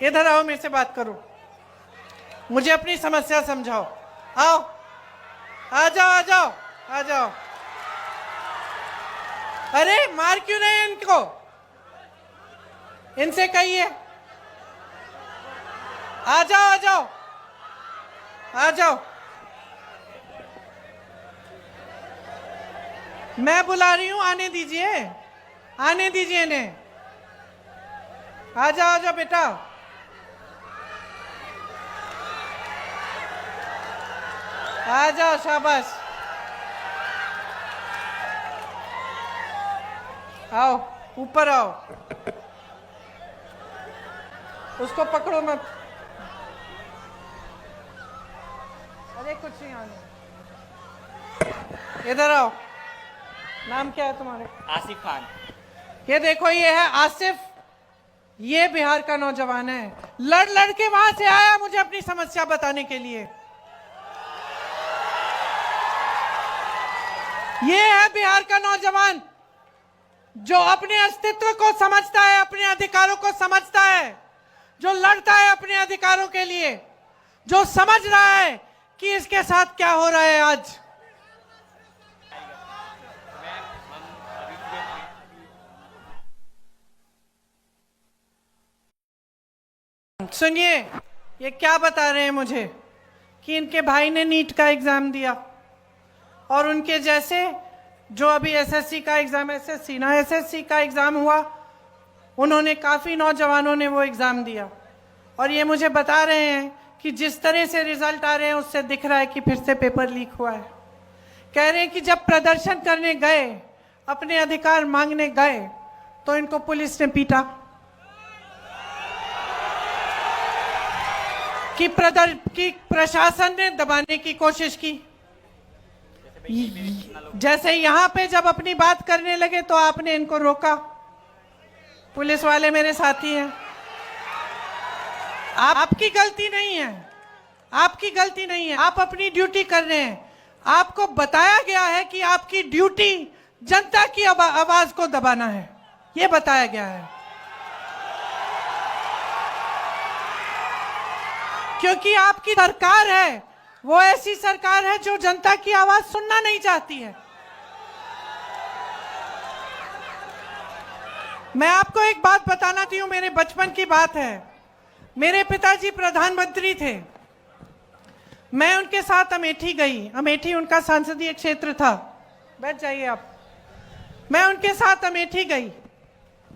इधर आओ, मेरे से बात करो, मुझे अपनी समस्या समझाओ। आओ, आ जाओ आ जाओ आ जाओ। अरे मार क्यों रहे इनको? इनसे कहिए आ जाओ आ जाओ आ जाओ। मैं बुला रही हूं, आने दीजिए, आने दीजिए इन्हें। आ जाओ बेटा। आ जाओ, शाबाश। आओ, ऊपर आओ। उसको पकड़ो मत। अरे कुछ नहीं, आने। इधर आओ। नाम क्या है तुम्हारे? आसिफ खान। ये देखो, ये है आसिफ, ये बिहार का नौजवान है। लड़ लड़ के वहां से आया मुझे अपनी समस्या बताने के लिए। ये है बिहार का नौजवान जो अपने अस्तित्व को समझता है, अपने अधिकारों को समझता है, जो लड़ता है अपने अधिकारों के लिए, जो समझ रहा है कि इसके साथ क्या हो रहा है आज। सुनिए, ये क्या बता रहे हैं मुझे कि इनके भाई ने नीट का एग्जाम दिया और उनके जैसे जो अभी एसएससी का एग्जाम, एसएससी का एग्जाम हुआ, उन्होंने काफी नौजवानों ने वो एग्जाम दिया और ये मुझे बता रहे हैं कि जिस तरह से रिजल्ट आ रहे हैं उससे दिख रहा है कि फिर से पेपर लीक हुआ है। कह रहे हैं कि जब प्रदर्शन करने गए, अपने अधिकार मांगने गए, तो इनको पुलिस ने पीटा, कि प्रशासन ने दबाने की कोशिश की। जैसे यहां पे जब अपनी बात करने लगे तो आपने इनको रोका। पुलिस वाले मेरे साथी हैं, आपकी गलती नहीं है, आपकी गलती नहीं है, आप अपनी ड्यूटी कर रहे हैं। आपको बताया गया है कि आपकी ड्यूटी जनता की आवाज को दबाना है, यह बताया गया है। क्योंकि आपकी सरकार है, वो ऐसी सरकार है जो जनता की आवाज सुनना नहीं चाहती है। मैं आपको एक बात बताना चाहती हूं, मेरे बचपन की बात है। मेरे पिताजी प्रधानमंत्री थे, मैं उनके साथ अमेठी गई। अमेठी उनका संसदीय क्षेत्र था। बैठ जाइए आप। मैं उनके साथ अमेठी गई,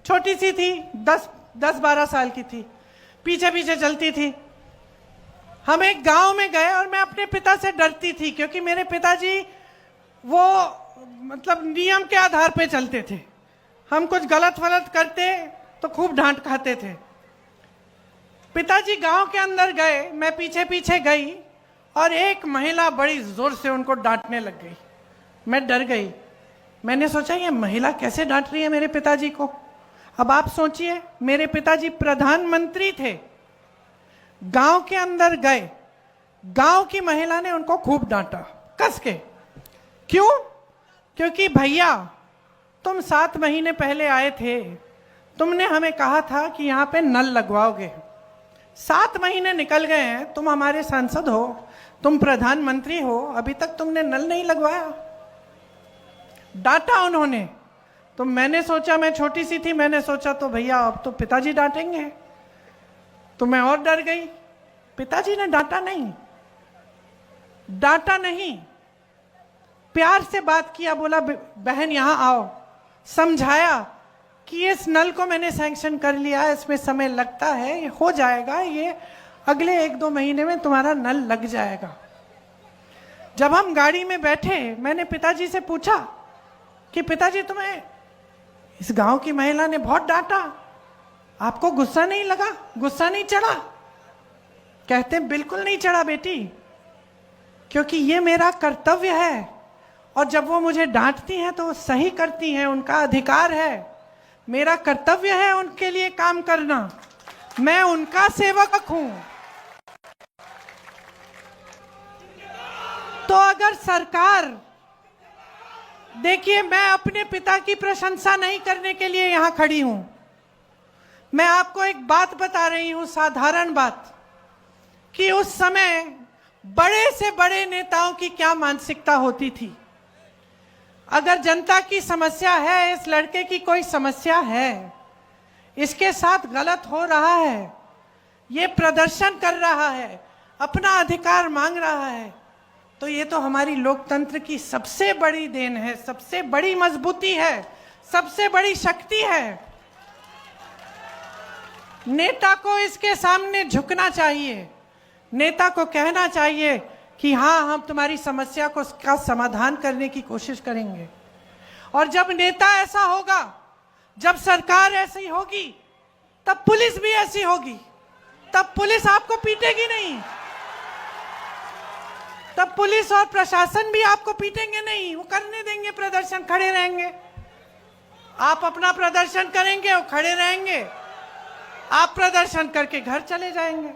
छोटी सी थी, 10-12 साल की थी, पीछे पीछे चलती थी। हम एक गांव में गए और मैं अपने पिता से डरती थी क्योंकि मेरे पिताजी वो मतलब नियम के आधार पे चलते थे। हम कुछ गलत वलत करते तो खूब डांट खाते थे। पिताजी गांव के अंदर गए, मैं पीछे पीछे गई और एक महिला बड़ी जोर से उनको डांटने लग गई। मैं डर गई। मैंने सोचा ये महिला कैसे डांट रही है मेरे पिताजी को। अब आप सोचिए, मेरे पिताजी प्रधानमंत्री थे, गांव के अंदर गए, गांव की महिला ने उनको खूब डांटा कस के। क्यों? क्योंकि भैया तुम 7 महीने पहले आए थे, तुमने हमें कहा था कि यहां पे नल लगवाओगे। 7 महीने निकल गए हैं, तुम हमारे सांसद हो, तुम प्रधानमंत्री हो, अभी तक तुमने नल नहीं लगवाया। डांटा उन्होंने। तो मैंने सोचा, मैं छोटी सी थी, मैंने सोचा तो भैया अब तो पिताजी डांटेंगे, तो मैं और डर गई। पिताजी ने डांटा नहीं, डांटा नहीं, प्यार से बात किया, बोला बहन यहां आओ, समझाया कि इस नल को मैंने सैंक्शन कर लिया, इसमें समय लगता है, ये हो जाएगा, ये अगले 1-2 महीने में तुम्हारा नल लग जाएगा। जब हम गाड़ी में बैठे, मैंने पिताजी से पूछा कि पिताजी तुम्हें इस गांव की महिला ने बहुत डांटा, आपको गुस्सा नहीं लगा, गुस्सा नहीं चढ़ा? कहते बिल्कुल नहीं चढ़ा बेटी, क्योंकि ये मेरा कर्तव्य है और जब वो मुझे डांटती हैं तो वो सही करती हैं, उनका अधिकार है, मेरा कर्तव्य है उनके लिए काम करना, मैं उनका सेवक हूं। तो अगर सरकार, देखिए मैं अपने पिता की प्रशंसा नहीं करने के लिए यहां खड़ी हूं, मैं आपको एक बात बता रही हूं, साधारण बात, कि उस समय बड़े से बड़े नेताओं की क्या मानसिकता होती थी। अगर जनता की समस्या है, इस लड़के की कोई समस्या है, इसके साथ गलत हो रहा है, ये प्रदर्शन कर रहा है, अपना अधिकार मांग रहा है, तो ये तो हमारी लोकतंत्र की सबसे बड़ी देन है, सबसे बड़ी मजबूती है, सबसे बड़ी शक्ति है। नेता को इसके सामने झुकना चाहिए, नेता को कहना चाहिए कि हाँ, हम तुम्हारी समस्या को का समाधान करने की कोशिश करेंगे। और जब नेता ऐसा होगा, जब सरकार ऐसी होगी, तब पुलिस भी ऐसी होगी। तब पुलिस आपको पीटेगी नहीं, तब पुलिस और प्रशासन भी आपको पीटेंगे नहीं, वो करने देंगे प्रदर्शन, खड़े रहेंगे। आप अपना प्रदर्शन करेंगे, वो खड़े रहेंगे, आप प्रदर्शन करके घर चले जाएंगे।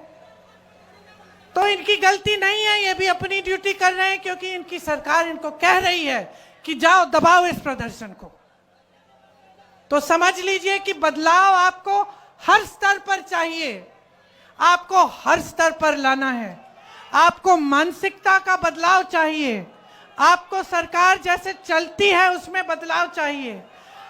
तो इनकी गलती नहीं है, ये भी अपनी ड्यूटी कर रहे हैं, क्योंकि इनकी सरकार इनको कह रही है कि जाओ दबाओ इस प्रदर्शन को। तो समझ लीजिए कि बदलाव आपको हर स्तर पर चाहिए, आपको हर स्तर पर लाना है। आपको मानसिकता का बदलाव चाहिए, आपको सरकार जैसे चलती है उसमें बदलाव चाहिए,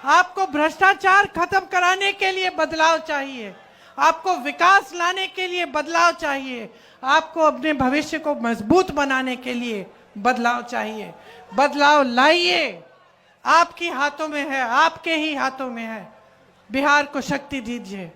आपको भ्रष्टाचार खत्म कराने के लिए बदलाव चाहिए, आपको विकास लाने के लिए बदलाव चाहिए, आपको अपने भविष्य को मजबूत बनाने के लिए बदलाव चाहिए। बदलाव लाइए, आपके हाथों में है, आपके ही हाथों में है। बिहार को शक्ति दीजिए।